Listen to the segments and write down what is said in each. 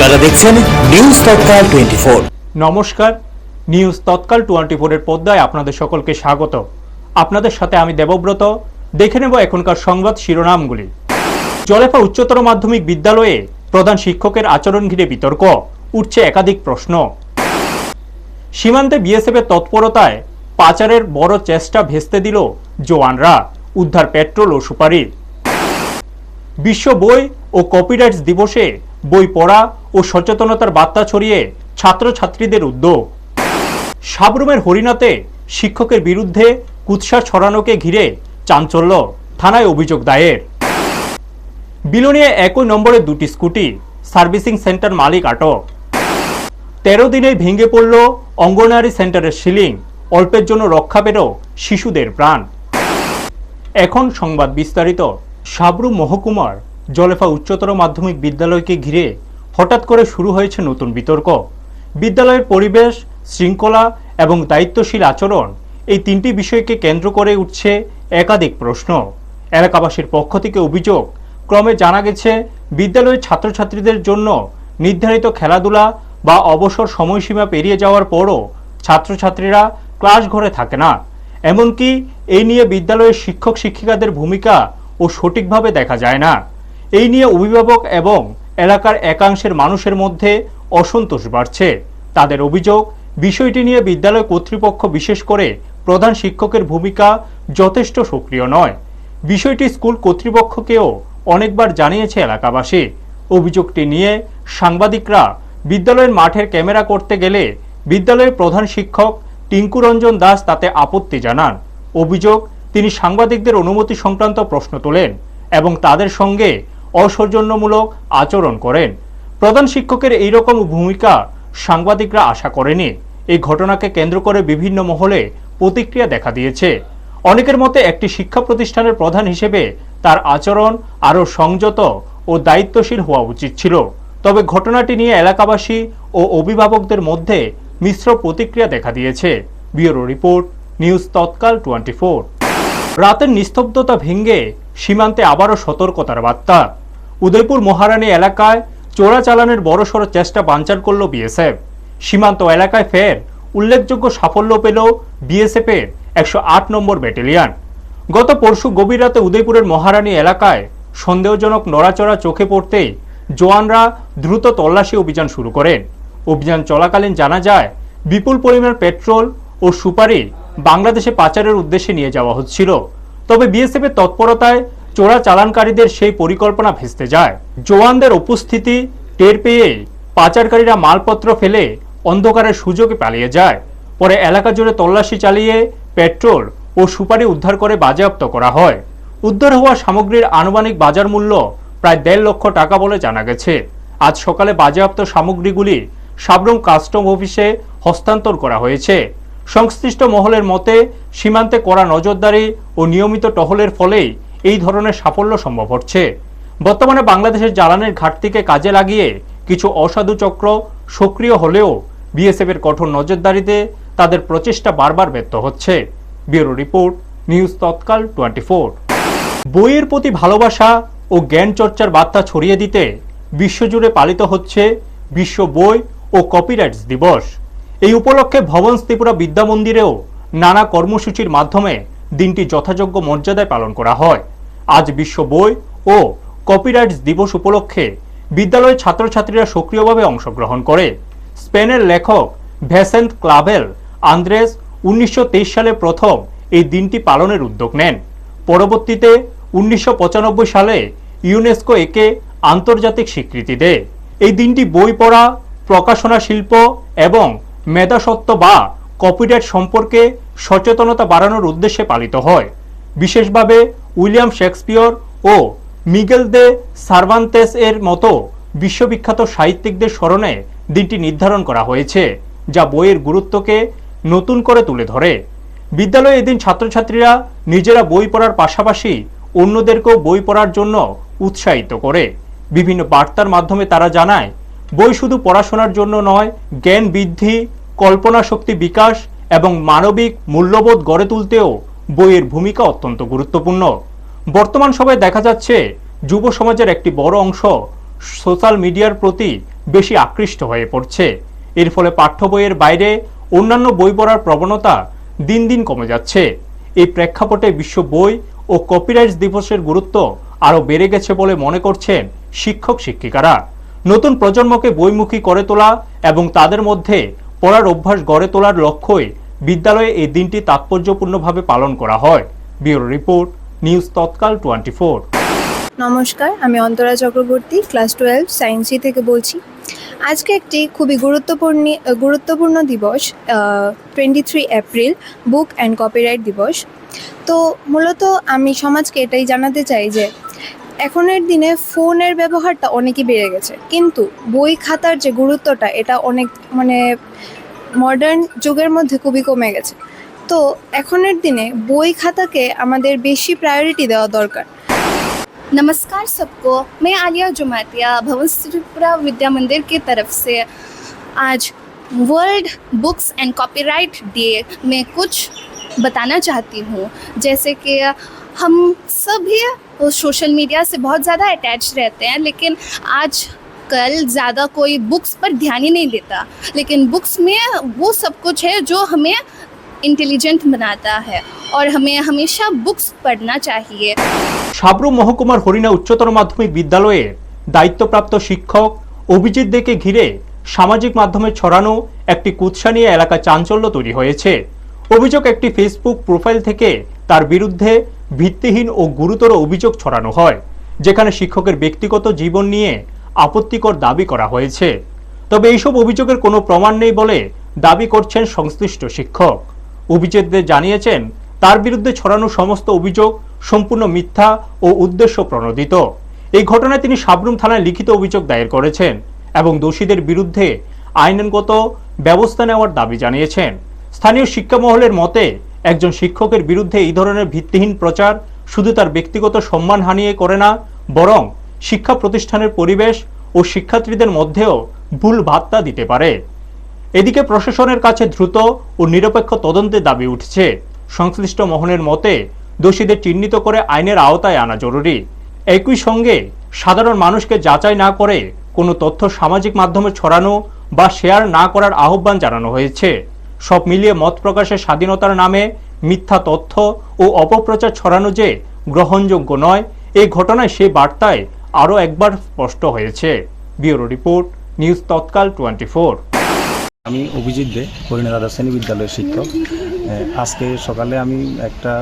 আপনারা দেখছেন নিউজ তৎকাল 24। নমস্কার, নিউজ তৎকাল 24 এর পর্দায় আপনাদের সকলকে স্বাগত। আপনাদের সাথে আমি দেবব্রত। দেখে নেব এখনকার সংবাদ শিরোনামগুলি। জলেফা উচ্চতর মাধ্যমিক বিদ্যালয়ে প্রধান শিক্ষকের আচরণ ঘিরে বিতর্ক, উঠছে একাধিক প্রশ্ন। সীমান্তে বিএসএফের তৎপরতায় পাচারের বড় চেষ্টা ভেস্তে দিল জওয়ানরা, উদ্ধার পেট্রোল ও সুপারি। বিশ্ব বই ও কপিরাইটস দিবসে বই পড়া ও সচেতনতার বার্তা ছড়িয়ে ছাত্রছাত্রীদের উদ্যোগ। সাবরুমের হরিনাতে শিক্ষকের বিরুদ্ধে কুৎসা ছড়ানোকে ঘিরে চাঞ্চল্য, থানায় অভিযোগ দায়ের। বিলোনিয়ায় একই নম্বরে দুটি স্কুটি, সার্ভিসিং সেন্টার মালিক আটক। 13 দিনেই ভেঙে পড়ল অঙ্গনওয়াড়ি সেন্টারের সিলিং, অল্পের জন্য রক্ষা পেল শিশুদের প্রাণ। এখন সংবাদ বিস্তারিত। সাবরুম মহকুমার জলেফা উচ্চতর মাধ্যমিক বিদ্যালয়কে ঘিরে হঠাৎ করে শুরু হয়েছে নতুন বিতর্ক। বিদ্যালয়ের পরিবেশ, শৃঙ্খলা এবং দায়িত্বশীল আচরণ, এই তিনটি বিষয়কে কেন্দ্র করে উঠছে একাধিক প্রশ্ন। এলাকাবাসীর পক্ষ থেকে অভিযোগ, ক্রমে জানা গেছে বিদ্যালয়ের ছাত্রছাত্রীদের জন্য নির্ধারিত খেলাধুলা বা অবসর সময়সীমা পেরিয়ে যাওয়ার পরও ছাত্রছাত্রীরা ক্লাস ঘরে থাকে না। এমনকি এই নিয়ে বিদ্যালয়ের শিক্ষক শিক্ষিকাদের ভূমিকা ও সঠিকভাবে দেখা যায় না। এই নিয়ে অভিভাবক এবং এলাকার একাংশের মানুষের মধ্যে অসন্তোষ বাড়ছে। তাদের অভিযোগ, বিষয়টি নিয়ে বিদ্যালয় কর্তৃপক্ষ, বিশেষ করে প্রধান শিক্ষকের ভূমিকা যথেষ্ট সক্রিয় নয়। বিষয়টি স্কুল কর্তৃপক্ষকেও অনেকবার জানিয়েছে এলাকাবাসী। অভিযোগটি নিয়ে সাংবাদিকরা বিদ্যালয়ের মাঠের ক্যামেরা করতে গেলে বিদ্যালয়ের প্রধান শিক্ষক টিঙ্কু রঞ্জন দাস তাতে আপত্তি জানান। অভিযোগ, তিনি সাংবাদিকদের অনুমতি সংক্রান্ত প্রশ্ন তোলেন এবং তাদের সঙ্গে অসৌজন্যমূলক আচরণ করেন। প্রধান শিক্ষকের এইরকম ভূমিকা সাংবাদিকরা আশা করেনি। এই ঘটনাকে কেন্দ্র করে বিভিন্ন মহলে প্রতিক্রিয়া দেখা দিয়েছে। অনেকের মতে একটি শিক্ষা প্রতিষ্ঠানের প্রধান হিসেবে তার আচরণ আরও সংযত ও দায়িত্বশীল হওয়া উচিত ছিল। তবে ঘটনাটি নিয়ে এলাকাবাসী ও অভিভাবকদের মধ্যে মিশ্র প্রতিক্রিয়া দেখা দিয়েছে। ব্যুরো রিপোর্ট, নিউজ তৎকাল 24। রাতের নিস্তব্ধতা ভেঙে সীমান্তে আবারও সতর্কতার বার্তা। উদয়পুর মহারানী এলাকায় চোরাচালানের বড়সড় চেষ্টা বানচাল করল বিএসএফ। সীমান্ত এলাকায় ফের উল্লেখযোগ্য সাফল্য পেল বিএসএফের 108 নম্বর ব্যাটালিয়ন। গত পরশু গভীর রাতে উদয়পুরের মহারানী এলাকায় সন্দেহজনক নড়াচড়া চোখে পড়তেই জওয়ানরা দ্রুত তল্লাশি অভিযান শুরু করেন। অভিযান চলাকালীন জানা যায়, বিপুল পরিমাণ পেট্রোল ও সুপারি বাংলাদেশে পাচারের উদ্দেশ্যে নিয়ে যাওয়া হচ্ছিল। তবে বিএসএফের তৎপরতায় চোরাচালানকারীদের সেই পরিকল্পনা ভেস্তে যায়। জওয়ানদের উপস্থিতি টের পেয়ে পাচারকারীরা মালপত্র ফেলে অন্ধকারের সুযোগে পালিয়ে যায়। পরে এলাকা জুড়ে তল্লাশি চালিয়ে পেট্রোল ও সুপারি উদ্ধার করে বাজেয়াপ্ত করা হয়। উদ্ধার হওয়া সামগ্রীর আনুমানিক বাজার মূল্য প্রায় 1.5 লক্ষ টাকা বলে জানা গেছে। আজ সকালে বাজেয়াপ্ত সামগ্রীগুলি সাবরুম কাস্টম অফিসে হস্তান্তর করা হয়েছে। সংশ্লিষ্ট মহলের মতে, সীমান্তে কড়া নজরদারি ও নিয়মিত টহলের ফলেই এই ধরনের সাফল্য সম্ভব হচ্ছে। বর্তমানে বাংলাদেশের জ্বালানির ঘাটতিকে কাজে লাগিয়ে কিছু অসাধু চক্র সক্রিয় হলেও বিএসএফ এর কঠোর নজরদারিতে তাদের প্রচেষ্টা বারবার ব্যর্থ হচ্ছে। ব্যুরো রিপোর্ট, নিউজ তৎকাল 24। বইয়ের প্রতি ভালোবাসা ও জ্ঞান চর্চার বার্তা ছড়িয়ে দিতে বিশ্বজুড়ে পালিত হচ্ছে বিশ্ব বই ও কপিরাইটস দিবস। এই উপলক্ষে ভবন ত্রিপুরা বিদ্যা মন্দিরেও নানা কর্মসূচির মাধ্যমে দিনটি যথাযোগ্য মর্যাদায় পালন করা হয়। আজ বিশ্ব বই ও কপিরাইটস দিবস উপলক্ষে বিদ্যালয়ের ছাত্রছাত্রীরা সক্রিয়ভাবে অংশগ্রহণ করে। স্পেনের লেখক ভেসেন্ট ক্লাভেল আন্দ্রেস 1923 সালে প্রথম এই দিনটি পালনের উদ্যোগ নেন। পরবর্তীতে 1995 সালে ইউনেস্কো একে আন্তর্জাতিক স্বীকৃতি দেয়। এই দিনটি বই পড়া, প্রকাশনা শিল্প এবং মেধাস্বত্ব বা কপিরাইট সম্পর্কে সচেতনতা বাড়ানোর উদ্দেশ্যে পালিত হয়। বিশেষভাবে উইলিয়াম শেক্সপিয়র ও মিগেল দে সার্ভান্তেস এর মতো বিশ্ববিখ্যাত সাহিত্যিকদের স্মরণে দিনটি নির্ধারণ করা হয়েছে, যা বইয়ের গুরুত্বকে নতুন করে তুলে ধরে। বিদ্যালয়ে এদিন ছাত্রছাত্রীরা নিজেরা বই পড়ার পাশাপাশি অন্যদেরকেও বই পড়ার জন্য উৎসাহিত করে। বিভিন্ন বার্তার মাধ্যমে তারা জানায়, বই শুধু পড়াশোনার জন্য নয়, জ্ঞান বৃদ্ধি, কল্পনা শক্তি বিকাশ এবং মানবিক মূল্যবোধ গড়ে তুলতেও বইয়ের ভূমিকা অত্যন্ত গুরুত্বপূর্ণ। বর্তমান সময়ে দেখা যাচ্ছে যুব সমাজের একটি বড় অংশ সোশ্যাল মিডিয়ার প্রতি বেশি আকৃষ্ট হয়ে পড়ছে। এর ফলে পাঠ্য বইয়ের বাইরে অন্যান্য বই পড়ার প্রবণতা দিন দিন কমে যাচ্ছে। এই প্রেক্ষাপটে বিশ্ব বই ও কপিরাইট দিবসের গুরুত্ব আরও বেড়ে গেছে বলে মনে করছেন শিক্ষক শিক্ষিকারা। নতুন প্রজন্মকে বইমুখী করে তোলা এবং তাদের মধ্যে পড়ার অভ্যাস গড়ে তোলার লক্ষ্যই বিদ্যালয়ে এই দিনটি তাৎপর্যপূর্ণভাবে পালন করা হয়। ব্যুরো রিপোর্ট, নিউজ তৎকাল 24। নমস্কার, আমি অন্তরা চক্রবর্তী, ক্লাস 12 সায়েন্সি থেকে বলছি। আজকে একটি খুবই গুরুত্বপূর্ণ দিবস, 23 এপ্রিল বুক অ্যান্ড কপিরাইট দিবস। তো মূলত আমি সমাজকে এটাই জানাতে চাই যে এখনের দিনে ফোনের ব্যবহারটা অনেকই বেড়ে গেছে, কিন্তু বই খাতার যে গুরুত্বটা এটা অনেক মডার্ন যুগের মধ্যে খুবই কমে গেছে। তো এখনের দিনে বই খাতাকে আমাদের বেশি प्रायोरिटी দেওয়া দরকার। नमस्कार सबको, मैं आलिया जुमातिया भवन त्रिपुरा विद्या मंदिर की तरफ से आज world books and copyright day में कुछ बताना चाहती हूँ। जैसे कि हम सभी सोशल मीडिया से बहुत ज़्यादा अटैच रहते हैं, लेकिन आज कल ज़्यादा कोई बुक्स पर ध्यान ही नहीं देता। लेकिन बुक्स में वो सब कुछ है जो हमें इंटेलिजेंट बनाता है और हमें हमेशा बुक्स पढ़ना चाहिए। সাবরুম মহকুমার হরিণা উচ্চতর মাধ্যমিক বিদ্যালয়ের দায়িত্বপ্রাপ্ত শিক্ষক অভিজিৎ দেকে ঘিরে সামাজিক মাধ্যমে ছড়ানো একটি কুৎসা নিয়ে এলাকায় চাঞ্চল্য তৈরি হয়েছে। অভিযোগ, একটি ফেসবুক প্রোফাইল থেকে তার বিরুদ্ধে ভিত্তিহীন ও গুরুতর অভিযোগ ছড়ানো হয়, যেখানে শিক্ষকের ব্যক্তিগত জীবন নিয়ে আপত্তিকর দাবি করা হয়েছে। তবে এইসব অভিযোগের কোনো প্রমাণ নেই বলে দাবি করছেন সংশ্লিষ্ট শিক্ষক। অভিজিৎ দে জানিয়েছেন, তার বিরুদ্ধে ছড়ানো সমস্ত অভিযোগ সম্পূর্ণ মিথ্যা ও উদ্দেশ্য প্রণোদিত। এই ঘটনায় তিনি সাবরুম থানায় লিখিত অভিযোগ দায়ের করেছেন এবং দোষীদের বিরুদ্ধে আইনগত ব্যবস্থা নেওয়ার দাবি জানিয়েছেন। স্থানীয় শিক্ষা মহলের মতে, একজন শিক্ষকের বিরুদ্ধে এই ধরনের ভিত্তিহীন প্রচার শুধু তার ব্যক্তিগত সম্মান হানিয়ে করে না, বরং শিক্ষা প্রতিষ্ঠানের পরিবেশ ও শিক্ষার্থীদের মধ্যেও ভুল বার্তা দিতে পারে। এদিকে প্রশাসনের কাছে দ্রুত ও নিরপেক্ষ তদন্তের দাবি উঠছে। সংশ্লিষ্ট মহলের মতে, দোষীদের চিহ্নিত করে আইনের আওতায় আনা জরুরি। একই সঙ্গে সাধারণ মানুষকে যাচাই না করে কোনো তথ্য সামাজিক মাধ্যমে ছড়ানো বা শেয়ার না করার আহ্বান জানানো হয়েছে। সব মিলিয়ে মত প্রকাশের স্বাধীনতার নামে মিথ্যা তথ্য ও অপপ্রচার ছড়ানো যে গ্রহণযোগ্য নয়, এই ঘটনায় সেই বার্তায় আরও একবার স্পষ্ট হয়েছে। ব্যুরো রিপোর্ট, নিউজ তৎকাল 24। আমি অভিজিৎ দে, হরিণা দ্বাদশ শ্রেণী বিদ্যালয়ের শিক্ষক। আজকে সকালে আমি একটা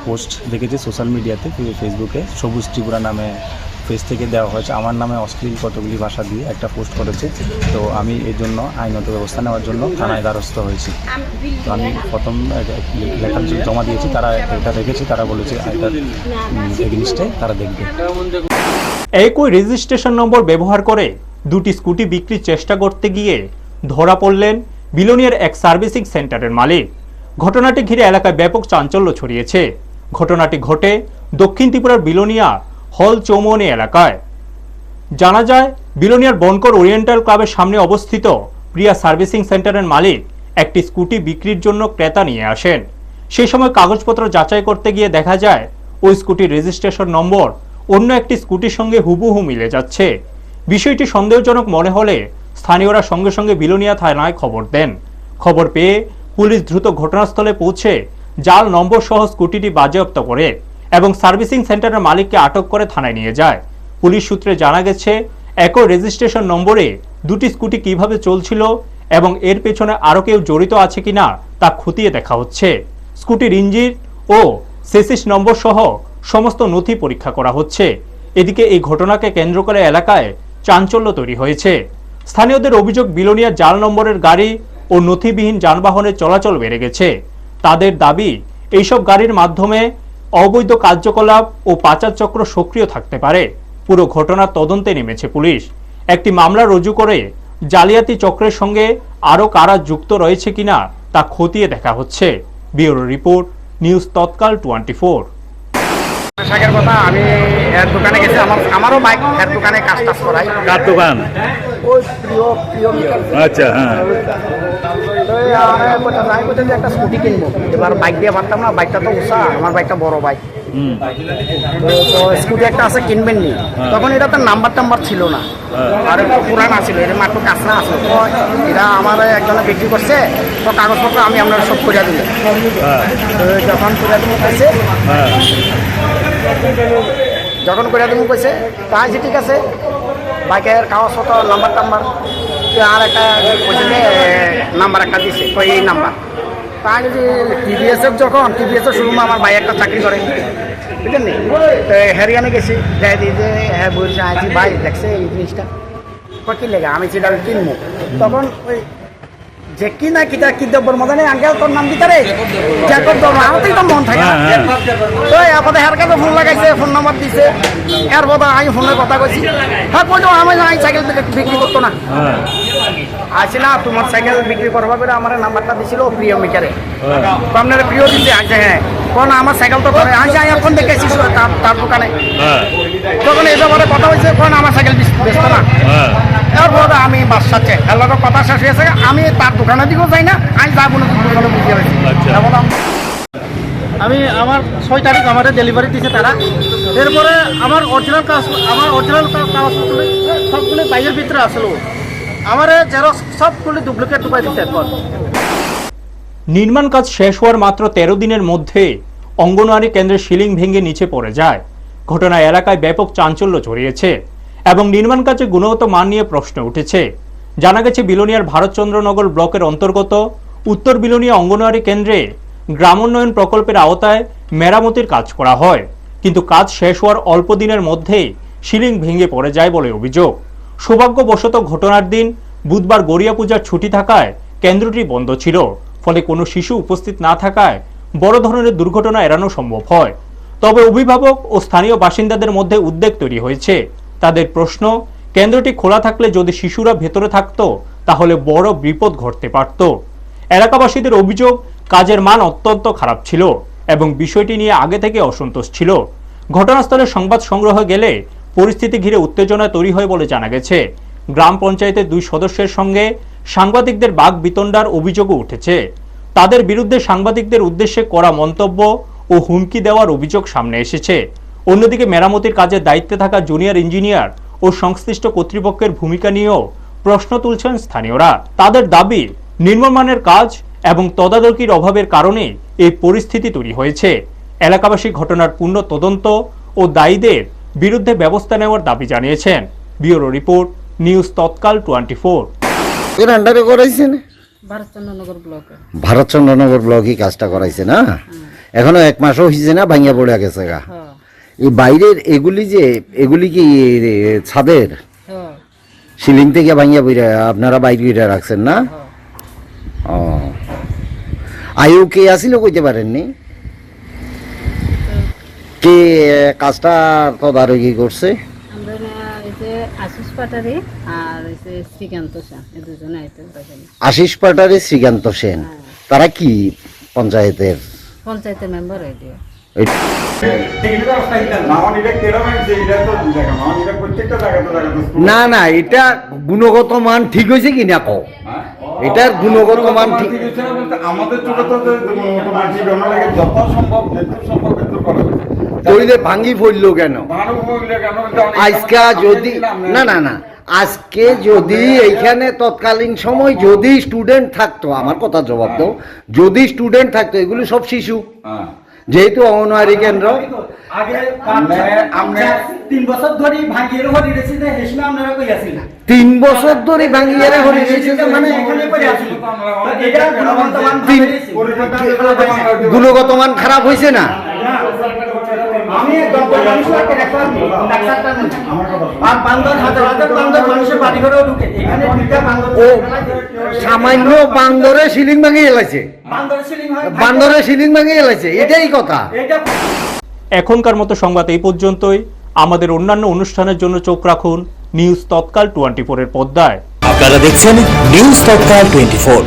পোস্ট দেখেছি সোশ্যাল মিডিয়াতে, ফেসবুকে। সবুজ ত্রিপুরা নামে পেজ থেকে দেওয়া হয়েছে, আমার নামে অশ্লীল কতগুলি ভাষা দিয়ে একটা পোস্ট করেছে। তো আমি এর জন্য আইনত ব্যবস্থা নেওয়ার জন্য থানায় দ্বারস্থ হয়েছি। তো আমি প্রথম লেখা জমা দিয়েছি, তারা এটা দেখেছি, তারা বলেছে এটার এগেইনস্টে তারা দেখবে। একই রেজিস্ট্রেশন নম্বর ব্যবহার করে দুটি স্কুটি বিক্রির চেষ্টা করতে গিয়ে ধরা পড়লেন বিলোনিয়ার এক সার্ভিসিং সেন্টারের মালিক। ঘটনাটি ঘিরে এলাকায় ব্যাপক চাঞ্চল্য ছড়িয়েছে। ঘটনাটি ঘটে দক্ষিণ ত্রিপুরার বিলোনিয়া হল চৌমনি এলাকায়। জানা যায়, বিলোনিয়ার বনকর ওরিয়েন্টাল ক্লাবের সামনে অবস্থিত প্রিয়া সার্ভিসিং সেন্টারের মালিক একটি স্কুটি বিক্রির জন্য ক্রেতা নিয়ে আসেন। সেই সময় কাগজপত্র যাচাই করতে গিয়ে দেখা যায় ওই স্কুটির রেজিস্ট্রেশন নম্বর অন্য একটি স্কুটির সঙ্গে হুবহু মিলে যাচ্ছে। বিষয়টি সন্দেহজনক মনে হলে স্থানীয়রা সঙ্গে সঙ্গে বিলোনিয়া থানায় খবর দেন। খবর পেয়ে পুলিশ দ্রুত ঘটনাস্থলে পৌঁছে জাল নম্বর সহ স্কুটিটি বাজেয়াপ্ত করে এবং সার্ভিসিং সেন্টারের মালিককে আটক করে থানায় নিয়ে যায়। পুলিশ সূত্রে জানা গেছে, একই রেজিস্ট্রেশন নম্বরে দুটি স্কুটি কিভাবে চলছিল এবং এর পেছনে আরও কেউ জড়িত আছে কিনা তা খতিয়ে দেখা হচ্ছে। স্কুটির ইঞ্জিন ও সেসিস নম্বর সহ সমস্ত নথি পরীক্ষা করা হচ্ছে। এদিকে এই ঘটনাকে কেন্দ্র করে এলাকায় চাঞ্চল্য তৈরি হয়েছে। স্থানীয়দের অভিযোগ, বিলোনিয়া জাল নম্বরের গাড়ি ও নথিবিহীন যানবাহনের চলাচল বেড়ে গেছে। তাদের দাবি, এইসব গাড়ির মাধ্যমে অবৈধ কার্যকলাপ ও পাচার চক্র সক্রিয় থাকতে পারে। পুরো ঘটনার তদন্তে নেমেছে পুলিশ। একটি মামলা রুজু করে জালিয়াতি চক্রের সঙ্গে আরও কারা যুক্ত রয়েছে কিনা তা খতিয়ে দেখা হচ্ছে। ব্যুরো রিপোর্ট, নিউজ তৎকাল 24। শাকের কথা, আমি এর দোকানে গেছি, আমারও বাইক এর দোকানে কাজ করাই। কার দোকান? ওই প্রিয় আচ্ছা, হ্যাঁ। তো আমি বলছি একটা স্কুটি কিনবো। এবার বাইক দিয়ে পারতাম না, বাইকটা তো উষা, আমার বাইকটা বড় বাইক। তো স্কুটি একটা আছে কিনবেন নি, তখন এটা তার নাম্বার ছিল না, আর একটু পুরান আছিল, এটা মাত্র কাঁচরা আছে, তো এটা আমার একজনে বিক্রি করছে, তো কাগজপত্র আমি আপনার সব করে দিলাম। তো যখন করে দেবো কইছে, যখন করে দেবো কইছে তাই যে ঠিক আছে, বাইকের কাগজপত্র নাম্বার আর একটা কইছে যে নাম্বার একটা দিছে, তো এই নাম্বার তাই যদি টিভিএসের যখন টিভিএসের শোরুমে আমার ভাই একটা চাকরি করে, বুঝলেন নি, তো হ্যারিয়ানে গেছি, যাই দিই যে হ্যাঁ বলছে আছি ভাই দেখছে এই জিনিসটা, কি লেগে আমি সেটা কিনবো, তখন ওই যে কিনা কিতা কি দেবর মজা নেই, আঙ্কেল তোর নাম দিতে রে জ্যাকব দেবো, আমারতেই তো মন থাকে না। তো এরপরে হের কাছে ফোন লাগাইছে, ফোন নাম্বার দিছে, এরপর আমি ফোনে কথা কইছি, হ্যাঁ কই তো আমি সাইকেল বিক্রি করতো না, আছে না তোমার সাইকেল বিক্রি করবা করে আমার নাম্বারটা দিছিল প্রিয় মিটারে, আপনার প্রিয় দিচ্ছে আছে, হ্যাঁ কোন আমার সাইকেল তো করে আছে, আমি এখন দেখেছি তার দোকানে, তখন এই ব্যাপারে কথা হয়েছে, কোন আমার সাইকেল বেচতো না, এরপর আমি বাসাচ্ছে এলাকা কথা শেষ হয়েছে, আমি তার দোকানে দিকেও যাই না, আমি যাবো না দোকানে বুঝতে পারছি। আমি আমার 6 তারিখ আমার ডেলিভারি দিয়েছে তারা, এরপরে আমার অরিজিনাল কাগজপত্র সবগুলো বাইরের ভিতরে আসলো, আমার জেরক্স সবগুলো ডুপ্লিকেট ঢুকাই দিচ্ছে এখন। নির্মাণ কাজ শেষ হওয়ার মাত্র 13 দিনের মধ্যে অঙ্গনওয়াড়ি কেন্দ্রের সিলিং ভেঙে নিচে পড়ে যায়। ঘটনায় এলাকায় ব্যাপক চাঞ্চল্য ছড়িয়েছে এবং নির্মাণ কাজে গুণগত মান নিয়ে প্রশ্ন উঠেছে। জানা গেছে বিলোনিয়ার ভারতচন্দ্রনগর ব্লকের অন্তর্গত উত্তর বিলোনিয়া অঙ্গনওয়াড়ি কেন্দ্রে গ্রামোন্নয়ন প্রকল্পের আওতায় মেরামতির কাজ করা হয়, কিন্তু কাজ শেষ হওয়ার অল্প দিনের মধ্যেই সিলিং ভেঙে পড়ে যায় বলে অভিযোগ। সৌভাগ্যবশত ঘটনার দিন বুধবার গড়িয়া পূজার ছুটি থাকায় কেন্দ্রটি বন্ধ ছিল, ফলে কোনো শিশু উপস্থিত না থাকায় বড় ধরনের দুর্ঘটনা এড়ানো সম্ভব হয়। তবে অভিভাবক ও স্থানীয় বাসিন্দাদের মধ্যে উদ্বেগ তৈরি হয়েছে। তাদের প্রশ্ন, কেন্দ্রটি খোলা থাকলে যদি শিশুরা ভেতরে থাকতো তাহলে বড় বিপদ ঘটতে পারত। এলাকাবাসীদের অভিযোগ, কাজের মান অত্যন্ত খারাপ ছিল এবং বিষয়টি নিয়ে আগে থেকে অসন্তোষ ছিল। ঘটনাস্থলে সংবাদ সংগ্রহ গেলে পরিস্থিতি ঘিরে উত্তেজনা তৈরি হয় বলে জানা গেছে। গ্রাম পঞ্চায়েতের 2 সদস্যের সঙ্গে সাংবাদিকদের বাক বিতণ্ডার অভিযোগও উঠেছে। তাদের বিরুদ্ধে সাংবাদিকদের উদ্দেশ্যে করা মন্তব্য ও হুমকি দেওয়ার অভিযোগ সামনে এসেছে। অন্যদিকে মেরামতির কাজের দায়িত্বে থাকা জুনিয়র ইঞ্জিনিয়ার ও সংশ্লিষ্ট কর্তৃপক্ষের ভূমিকা নিয়েও প্রশ্ন তুলছেন স্থানীয়রা। তাদের দাবি, নিম্নমানের কাজ এবং তদারকির অভাবের কারণে এই পরিস্থিতি তৈরি হয়েছে। এলাকাবাসী ঘটনার পূর্ণ তদন্ত ও দায়ীদের বিরুদ্ধে ব্যবস্থা নেওয়ার দাবি জানিয়েছেন। ব্যুরো রিপোর্ট, নিউজ তৎকাল 24। এর আন্ডারে করাইছেন ভারতচন্দ্রনগর ব্লকই কাজটা করাইছে না, এখনো 1 মাসও হয়েছে না, ভাঙিয়া পড়ে গেছে গা। এই বাইরের এগুলি কি ছাদের সিলিং থেকে ভাঙিয়া পড়ে আপনারা বাইরে রাখছেন না? ও আয়ু কে আসিল কইতে পারেননি? কে কাজটা তদারকি করছে? আশিস পাটারি, শ্রীকান্ত সেন, তারা কি পঞ্চায়েতের মেম্বার? না না, এটা গুণগত মান ঠিক হয়েছে কি না কও? এটার গুণগত মান ঠিক আমাদের ছোট যত সম্ভব কইলে ভাঙ্গি পড়ল কেন? আজকে যদি না আজকে যদি এইখানে তৎকালীন সময় যদি স্টুডেন্ট থাকতো, আমার কথা জবাব দাও, যদি স্টুডেন্ট থাকতো, এগুলো সব শিশু, যেহেতু অঙ্গনওয়াড়ি কেন্দ্র 3 বছর ধরে ভাঙিয়ে হরি রেছি, হেসমে আপনারা কই আছেন? 3 বছর ধরে ভাঙিয়ে হরি রেছি, মানে গুণগত মান খারাপ হয়েছে না? আমি ডক্টর মানুষকে ডাক্তার আর বান্দর হাজার মানুষের বাড়ি ঘরেও ঢুকে, এখানে ও সামান্য বান্দরে সিলিং ভাঙিয়ে এলাইছে, বান্দরে সিলিং ভাঙিয়ে এলাইছে, এটাই কথা। এখনকার মতো সংবাদ এই পর্যন্তই। আমাদের অন্যান্য অনুষ্ঠানের জন্য চোখ রাখুন নিউজ তৎকাল 24 এর পর্দায়। আপনারা দেখছেন নিউজ তৎকাল 24।